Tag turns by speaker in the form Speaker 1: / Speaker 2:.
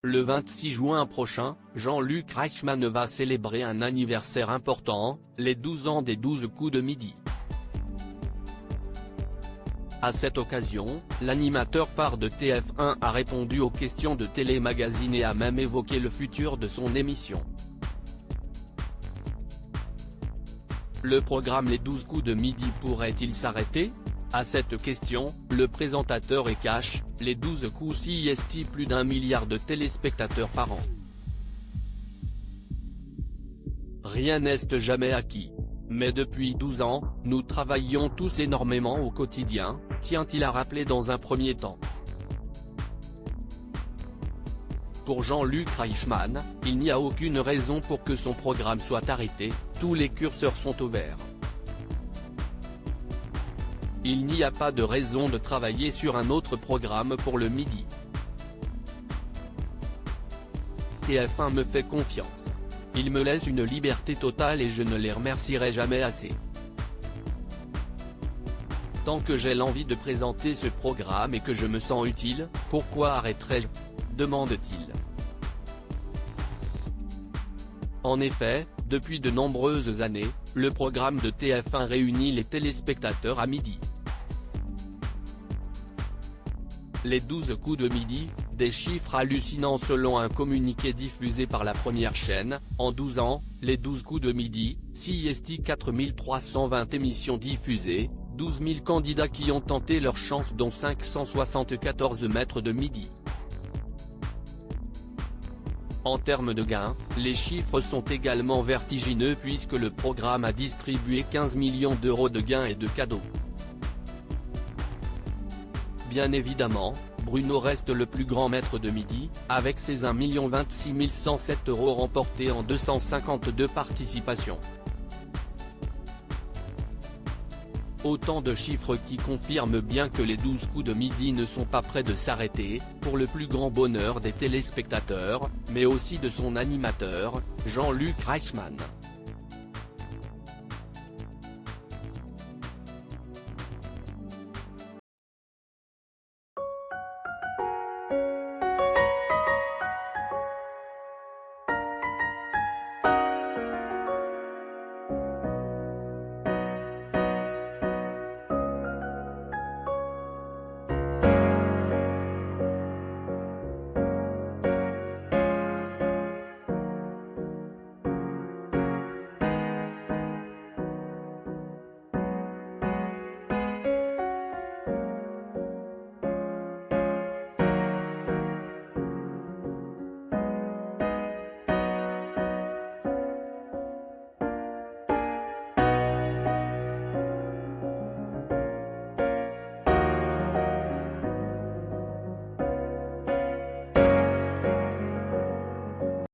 Speaker 1: Le 26 juin prochain, Jean-Luc Reichmann va célébrer un anniversaire important, les 12 ans des 12 coups de midi. À cette occasion, l'animateur phare de TF1 a répondu aux questions de Télé Magazine et a même évoqué le futur de son émission. Le programme Les 12 coups de midi pourrait-il s'arrêter ? À cette question, le présentateur est cash, les 12 coups CIST plus d'1 milliard de téléspectateurs par an. Rien n'est jamais acquis. Mais depuis 12 ans, nous travaillions tous énormément au quotidien, tient-il à rappeler dans un premier temps. Pour Jean-Luc Reichmann, il n'y a aucune raison pour que son programme soit arrêté, tous les curseurs sont au vert. Il n'y a pas de raison de travailler sur un autre programme pour le midi. TF1 me fait confiance. Ils me laissent une liberté totale et je ne les remercierai jamais assez. Tant que j'ai l'envie de présenter ce programme et que je me sens utile, pourquoi arrêterais-je ? Demande-t-il. En effet, depuis de nombreuses années, le programme de TF1 réunit les téléspectateurs à midi. Les 12 coups de midi, des chiffres hallucinants selon un communiqué diffusé par la première chaîne, en 12 ans, les 12 coups de midi, CIST 4320 émissions diffusées, 12 000 candidats qui ont tenté leur chance dont 574 maîtres de midi. En termes de gains, les chiffres sont également vertigineux puisque le programme a distribué 15 millions d'euros de gains et de cadeaux. Bien évidemment, Bruno reste le plus grand maître de midi, avec ses 1 026 107 € remportés en 252 participations. Autant de chiffres qui confirment bien que les 12 coups de midi ne sont pas près de s'arrêter, pour le plus grand bonheur des téléspectateurs, mais aussi de son animateur, Jean-Luc Reichmann.